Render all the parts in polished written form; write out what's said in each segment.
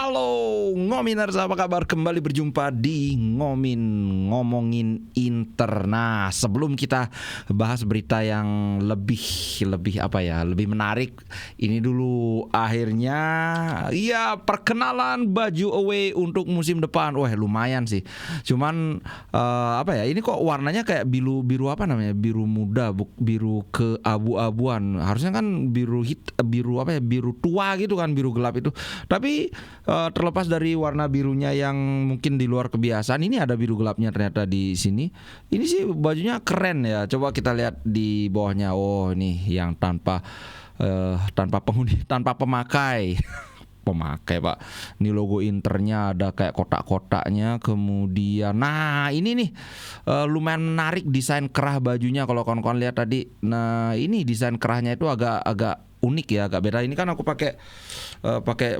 Halo Ngominers, apa kabar? Kembali berjumpa di Ngomongin Inter. Nah, sebelum kita bahas berita yang lebih menarik, ini dulu akhirnya ya perkenalan baju away untuk musim depan. Wah, lumayan sih. Cuman ini kok warnanya kayak biru biru muda, biru keabu-abuan. Harusnya kan biru tua gitu kan, biru gelap itu. Tapi terlepas dari warna birunya yang mungkin di luar kebiasaan, ini ada biru gelapnya ternyata di sini. Ini sih bajunya keren ya. Coba kita lihat di bawahnya. Oh, ini yang tanpa penghuni, tanpa pemakai. Pemakai, Pak. Ini logo Internya ada kayak kotak-kotaknya. Kemudian, nah ini nih lumayan menarik desain kerah bajunya. Kalau kawan-kawan lihat tadi, nah ini desain kerahnya itu agak unik ya, agak beda. Ini kan aku pakai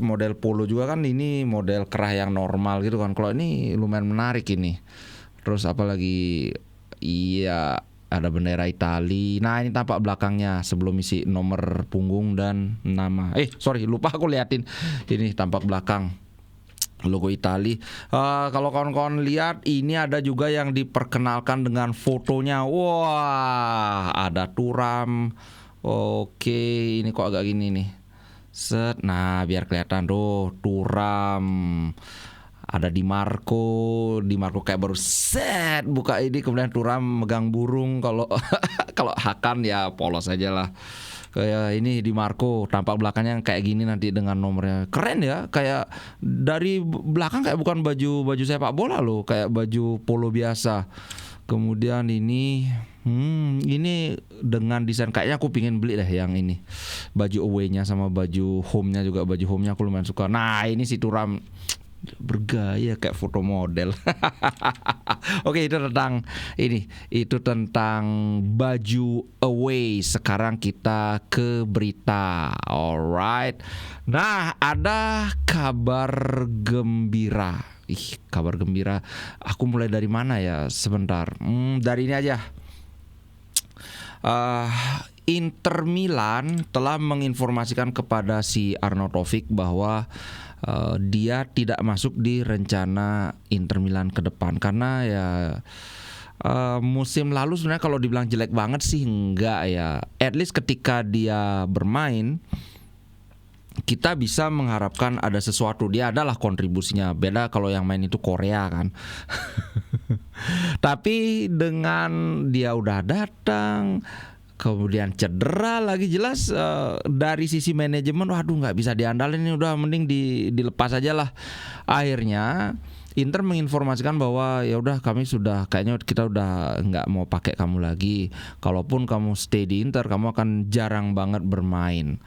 model polo juga kan, ini model kerah yang normal gitu kan. Kalau ini lumayan menarik ini. Terus apalagi, iya ada bendera Itali. Nah ini tampak belakangnya sebelum isi nomor punggung dan nama. Lupa aku liatin. Ini tampak belakang logo Itali. Kalau kawan-kawan lihat, ini ada juga yang diperkenalkan dengan fotonya. Wah, ada Thuram. Oke, ini kok agak gini nih. Set, nah biar kelihatan tuh Thuram. Ada Di Marco kayak baru set buka ini, kemudian Thuram megang burung. Kalau kalau Hakan ya polos aja lah. Kayak ini Di Marco tampak belakangnya kayak gini nanti dengan nomornya. Keren ya, kayak dari belakang kayak bukan baju sepak bola loh, kayak baju polo biasa. Kemudian ini dengan desain kayaknya aku pingin beli deh yang ini. Baju away-nya sama baju home-nya juga. Baju home-nya aku lumayan suka. Nah, ini si Thuram bergaya kayak foto model. Oke, itu tentang baju away. Sekarang kita ke berita. Alright. Nah, ada kabar gembira. Kabar gembira. Aku mulai dari mana ya? Sebentar. Dari ini aja. Inter Milan telah menginformasikan kepada si Arnautovic bahwa dia tidak masuk di rencana Inter Milan ke depan. Karena ya musim lalu sebenarnya kalau dibilang jelek banget sih enggak ya. At least ketika dia bermain, kita bisa mengharapkan ada sesuatu. Dia adalah kontribusinya. Beda kalau yang main itu Korea kan. Tapi dengan dia udah datang, kemudian cedera lagi, jelas dari sisi manajemen, waduh nggak bisa diandalin, ini udah mending dilepas aja lah. Akhirnya Inter menginformasikan bahwa ya udah, kami sudah kayaknya kita udah nggak mau pakai kamu lagi. Kalaupun kamu stay di Inter, kamu akan jarang banget bermain.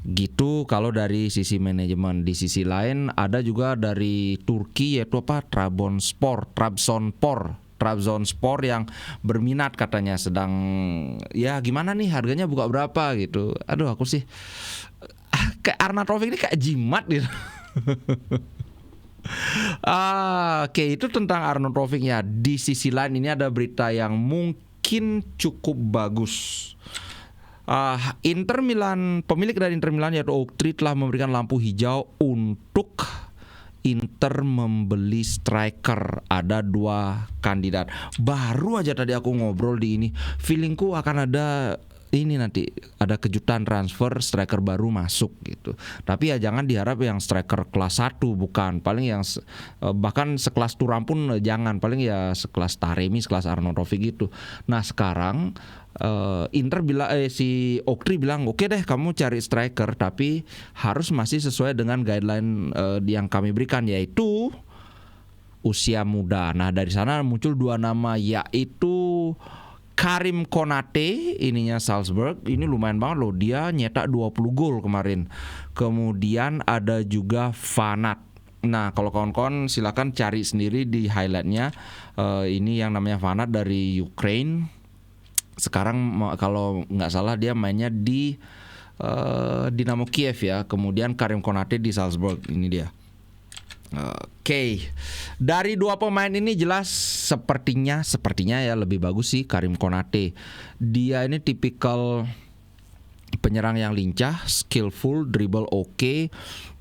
Gitu kalau dari sisi manajemen. Di sisi lain ada juga dari Turki, yaitu Trabzonspor yang berminat katanya, sedang ya gimana nih harganya, buka berapa gitu. Aduh, aku sih kayak Arnautovic ini kayak jimat gitu. Oke, itu tentang Arnautovic ya. Di sisi lain ini ada berita yang mungkin cukup bagus. Inter Milan, pemilik dari Inter Milan yaitu Oaktree telah memberikan lampu hijau untuk Inter membeli striker. Ada 2 kandidat. Baru aja tadi aku ngobrol di ini, feelingku akan ada ini nanti, ada kejutan transfer striker baru masuk gitu. Tapi ya jangan diharap yang striker kelas 1, bukan. Paling yang bahkan sekelas Thuram pun jangan. Paling ya sekelas Taremi, sekelas Arnautovic gitu. Nah sekarang Inter bilang, si Oaktree bilang, oke deh kamu cari striker, tapi harus masih sesuai dengan guideline yang kami berikan, yaitu usia muda. Nah dari sana muncul 2 nama, yaitu Karim Konate, ininya Salzburg. Ini lumayan banget loh, dia nyetak 20 gol kemarin. Kemudian ada juga Vanat. Nah kalau kawan-kawan silakan cari sendiri di highlightnya. Ini yang namanya Vanat dari Ukraine. Sekarang kalau nggak salah dia mainnya di Dinamo Kiev ya. Kemudian Karim Konate di Salzburg, ini dia. Oke. Dari 2 pemain ini jelas sepertinya ya lebih bagus sih Karim Konate. Dia ini tipikal penyerang yang lincah, skillful, dribble oke,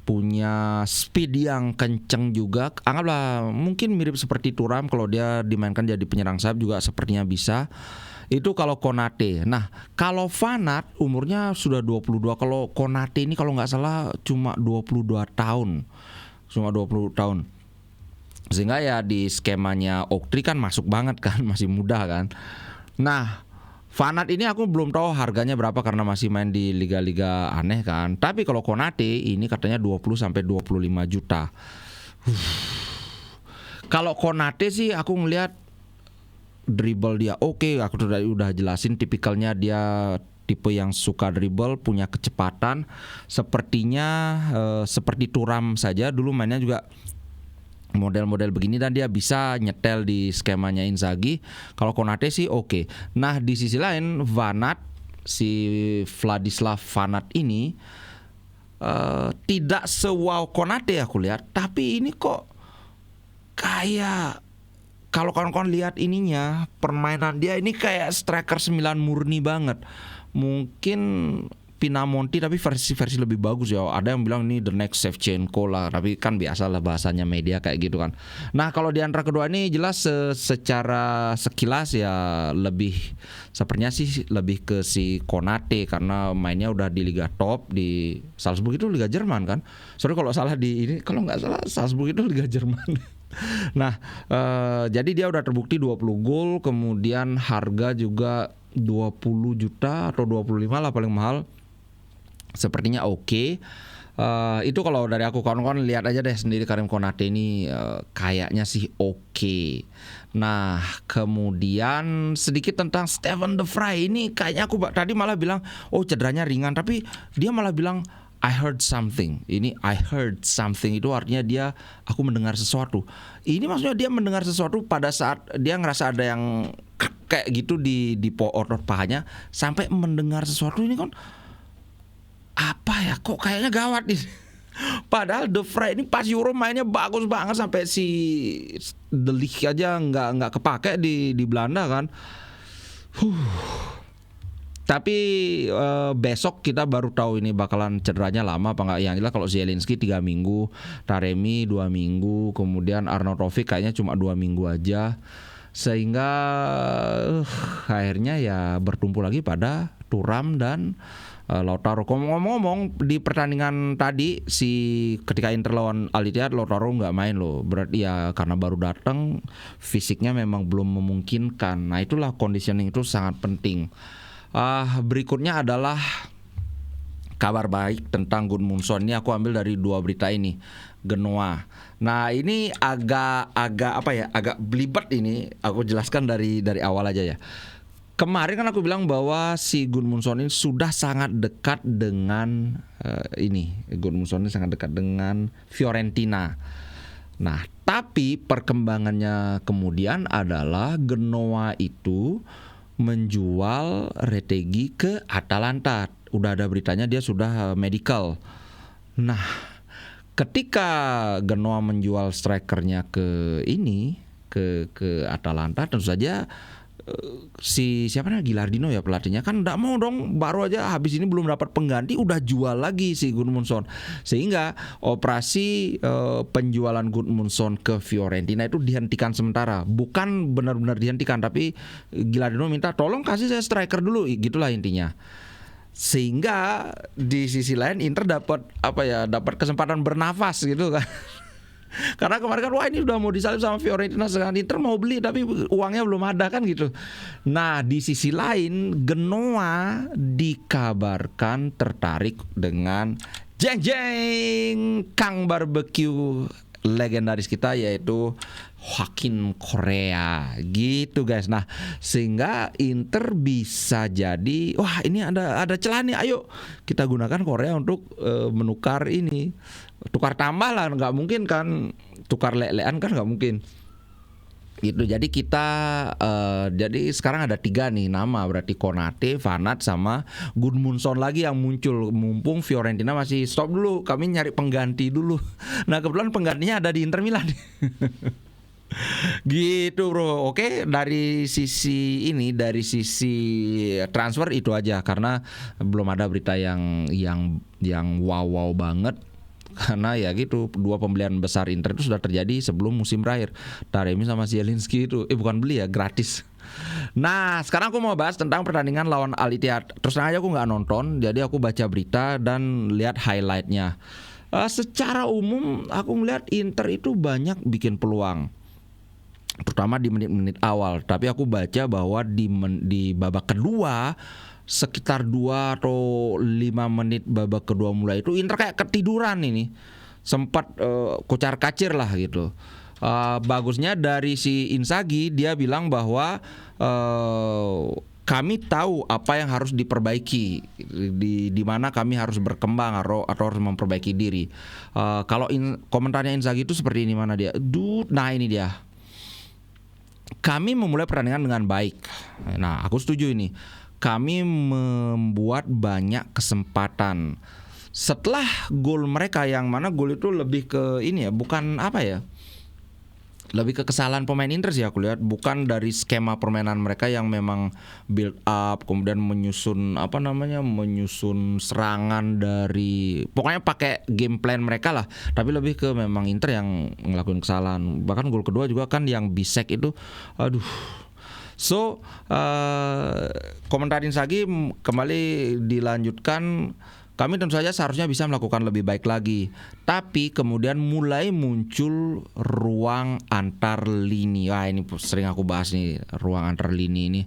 punya speed yang kenceng juga. Anggaplah mungkin mirip seperti Thuram, kalau dia dimainkan jadi penyerang sayap juga sepertinya bisa. Itu kalau Konate. Nah, kalau Van Aert umurnya sudah 22. Kalau Konate ini kalau nggak salah cuma 22 tahun. Cuma 20 tahun. Sehingga ya di skemanya Oaktree kan masuk banget kan, masih muda kan. Nah, Van Aert ini aku belum tahu harganya berapa karena masih main di liga-liga aneh kan. Tapi kalau Konate ini katanya 20 sampai 25 juta. Kalau Konate sih aku ngelihat dribble dia oke. Aku udah jelasin tipikalnya dia tipe yang suka dribble, punya kecepatan. Sepertinya seperti Thuram saja dulu mainnya juga model-model begini, dan dia bisa nyetel di skemanya Inzaghi. Kalau Konate sih oke. Nah, di sisi lain Van Aert, si Vladislav Van Aert ini tidak se-wow Konate aku lihat, tapi ini kok kayak kalau kawan-kawan lihat ininya, permainan dia ini kayak striker 9 murni banget. Mungkin Pinamonti tapi versi lebih bagus ya. Ada yang bilang ini the next Shevchenko lah, tapi kan biasalah bahasanya media kayak gitu kan. Nah, kalau di antara kedua ini jelas secara sekilas ya lebih sepertinya sih lebih ke si Konate karena mainnya udah di liga top di Salzburg, itu liga Jerman kan. Sorry kalau salah di ini, kalau nggak salah Salzburg itu liga Jerman. Nah, jadi dia udah terbukti 20 gol, kemudian harga juga 20 juta atau 25 lah paling mahal. Sepertinya oke. Itu kalau dari aku, kawan-kawan lihat aja deh sendiri Karim Konate ini kayaknya sih oke. Nah, kemudian sedikit tentang Steven De Vrij ini, kayaknya aku tadi malah bilang oh cederanya ringan, tapi dia malah bilang I heard something. Ini I heard something itu artinya aku mendengar sesuatu. Ini maksudnya dia mendengar sesuatu pada saat dia ngerasa ada yang kayak gitu di otot pahanya, sampai mendengar sesuatu. Ini kan apa ya, kok kayaknya gawat nih. Padahal De Vrij ini pas Euro mainnya bagus banget, sampai si De Ligt aja nggak kepake di Belanda kan. Tapi besok kita baru tahu ini bakalan cederanya lama apa nggak. Yang jelas kalau Zielinski 3 minggu, Taremi 2 minggu, kemudian Arnautovic kayaknya cuma 2 minggu aja. Sehingga akhirnya ya bertumpu lagi pada Thuram dan Lautaro. Ngomong-ngomong di pertandingan tadi ketika Inter lawan Al Ittihad, Lautaro nggak main loh. Berarti ya karena baru datang, fisiknya memang belum memungkinkan. Nah, itulah conditioning itu sangat penting. Berikutnya adalah kabar baik tentang Gudmundsson. Ini aku ambil dari 2 berita ini. Genoa. Nah, ini agak belibet ini. Aku jelaskan dari awal aja ya. Kemarin kan aku bilang bahwa si Gudmundsson ini sudah sangat dekat dengan Gudmundsson ini sangat dekat dengan Fiorentina. Nah, tapi perkembangannya kemudian adalah Genoa itu menjual Retegui ke Atalanta. Udah ada beritanya dia sudah medical. Nah, ketika Genoa menjual strikernya ke Atalanta, tentu saja siapa namanya Gilardino ya pelatihnya kan nggak mau dong, baru aja habis ini belum dapat pengganti udah jual lagi si Gudmundsson, sehingga operasi penjualan Gudmundsson ke Fiorentina itu dihentikan sementara. Bukan benar-benar dihentikan, tapi Gilardino minta tolong kasih saya striker dulu, gitulah intinya. Sehingga di sisi lain Inter dapat kesempatan bernafas gitu kan. Karena kemarin kan wah ini udah mau disalip sama Fiorentina, sekarang Inter mau beli tapi uangnya belum ada kan gitu. Nah, di sisi lain Genoa dikabarkan tertarik dengan jeng Kang Barbecue legendaris kita, yaitu Joaquin Correa gitu guys. Nah, sehingga Inter bisa jadi wah ini ada celah nih, ayo kita gunakan Correa untuk menukar ini, tukar tambah lah, nggak mungkin kan tukar lelean kan nggak mungkin gitu. Jadi kita jadi sekarang ada 3 nih nama, berarti Konate, Van Aert sama Gudmundsson lagi yang muncul. Mumpung Fiorentina masih stop dulu, kami nyari pengganti dulu. Nah, kebetulan penggantinya ada di Inter Milan. Gitu bro. Oke, dari sisi transfer itu aja, karena belum ada berita yang wow banget. karena ya gitu, dua pembelian besar Inter itu sudah terjadi sebelum musim berakhir. Taremi sama Zielinski itu bukan beli ya, gratis. Nah sekarang aku mau bahas tentang pertandingan lawan Al Ittihad. Terus terang aja aku nggak nonton, jadi aku baca berita dan lihat highlightnya. Secara umum aku melihat Inter itu banyak bikin peluang, terutama di menit-menit awal. Tapi aku baca bahwa di babak kedua, sekitar 2 atau 5 menit babak kedua mulai itu Inter kayak ketiduran ini. Sempat kocar-kacir lah gitu. Bagusnya dari si Inzaghi, dia bilang bahwa kami tahu apa yang harus diperbaiki, di mana kami harus berkembang atau harus memperbaiki diri. Kalau komentarnya Inzaghi itu seperti ini, mana dia? Nah ini dia. Kami memulai pertandingan dengan baik. Nah aku setuju ini. Kami membuat banyak kesempatan. Setelah gol mereka, yang mana gol itu lebih ke ini ya, bukan apa ya, lebih ke kesalahan pemain Inter sih aku lihat, bukan dari skema permainan mereka yang memang build up kemudian menyusun menyusun serangan dari, pokoknya pakai game plan mereka lah, tapi lebih ke memang Inter yang ngelakuin kesalahan. Bahkan gol kedua juga kan yang Bisek itu, aduh. So komentar Inzaghi kembali dilanjutkan. Kami tentu saja seharusnya bisa melakukan lebih baik lagi, tapi kemudian mulai muncul ruang antar lini. Wah ini sering aku bahas nih, ruang antar lini ini.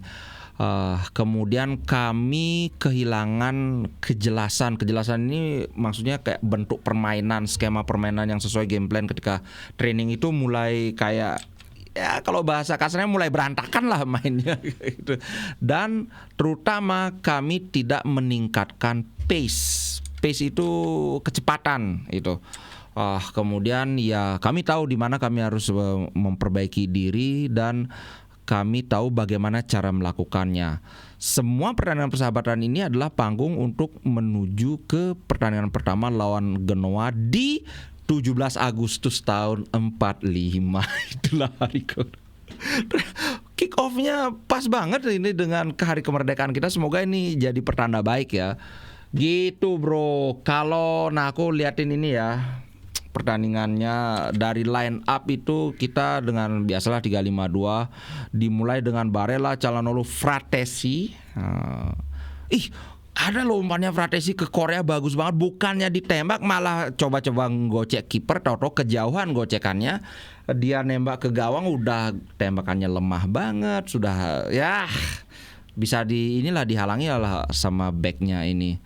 Kemudian kami kehilangan kejelasan. Kejelasan ini maksudnya kayak bentuk permainan, skema permainan yang sesuai game plan ketika training itu mulai kayak, ya kalau bahasa kasarnya mulai berantakan lah mainnya gitu. Dan terutama kami tidak meningkatkan pace itu kecepatan itu. Kemudian ya kami tahu di mana kami harus memperbaiki diri dan kami tahu bagaimana cara melakukannya. Semua pertandingan persahabatan ini adalah panggung untuk menuju ke pertandingan pertama lawan Genoa di 17 Agustus tahun 45. Itulah hari kick off-nya pas banget ini dengan hari kemerdekaan kita. Semoga ini jadi pertanda baik ya. Gitu bro. Kalau aku liatin ini ya, pertandingannya dari line up itu kita dengan biasalah 3-5-2, dimulai dengan Barella, Calhanoglu, Fratesi. Ada loh umpannya Fratesi ke Korea bagus banget, bukannya ditembak malah coba-coba ngocek kiper, tahu-tahu kejauhan gocekannya. Dia nembak ke gawang udah tembakannya lemah banget, sudah ya bisa dihalangi lah sama backnya ini.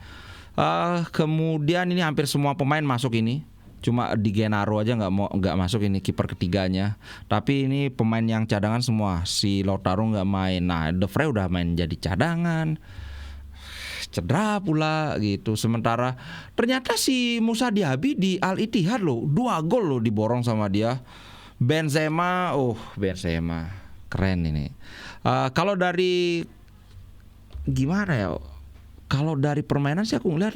Kemudian ini hampir semua pemain masuk ini. Cuma di Genaro aja nggak masuk ini, kiper ketiganya. Tapi ini pemain yang cadangan semua. Si Lautaro nggak main. Nah, De Vrij udah main jadi cadangan. Cedera pula gitu. Sementara ternyata si Musa Diaby di Al Ittihad loh, 2 gol loh diborong sama dia. Benzema keren ini. Kalau dari gimana ya? Kalau dari permainan sih aku ngeliat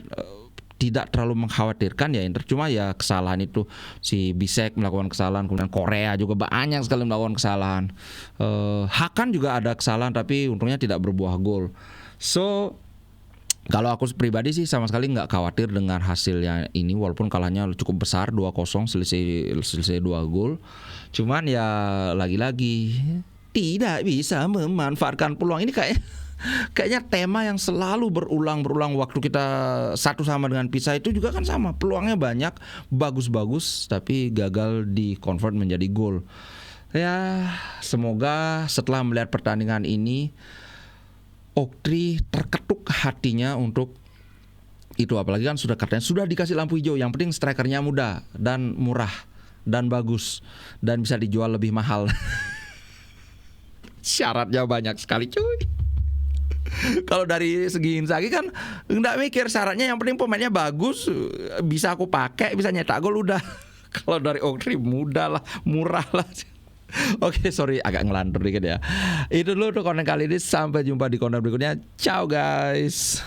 tidak terlalu mengkhawatirkan ya Inter. Cuma ya kesalahan itu, si Bisek melakukan kesalahan, kemudian Korea juga banyak sekali melakukan kesalahan. Hakan juga ada kesalahan tapi untungnya tidak berbuah gol. So kalau aku pribadi sih sama sekali nggak khawatir dengan hasilnya ini, walaupun kalahnya cukup besar 2-0, selisih 2 gol. Cuman ya lagi-lagi tidak bisa memanfaatkan peluang ini. Kayaknya tema yang selalu berulang waktu kita satu sama dengan Pisa itu juga kan sama. Peluangnya banyak, bagus-bagus, tapi gagal di convert menjadi gol. Ya semoga setelah melihat pertandingan ini Oktri terketuk hatinya untuk itu, apalagi kan katanya sudah dikasih lampu hijau. Yang penting strikernya muda dan murah dan bagus dan bisa dijual lebih mahal. Syaratnya banyak sekali cuy. Kalau dari segi Inzaghi kan nggak mikir syaratnya, yang penting pemainnya bagus, bisa aku pakai, bisa nyetak gol udah. Kalau dari Oktri muda lah, murah lah. Oke, sorry agak ngelantur dikit ya. Itu dulu untuk konten kali ini. Sampai jumpa di konten berikutnya. Ciao guys.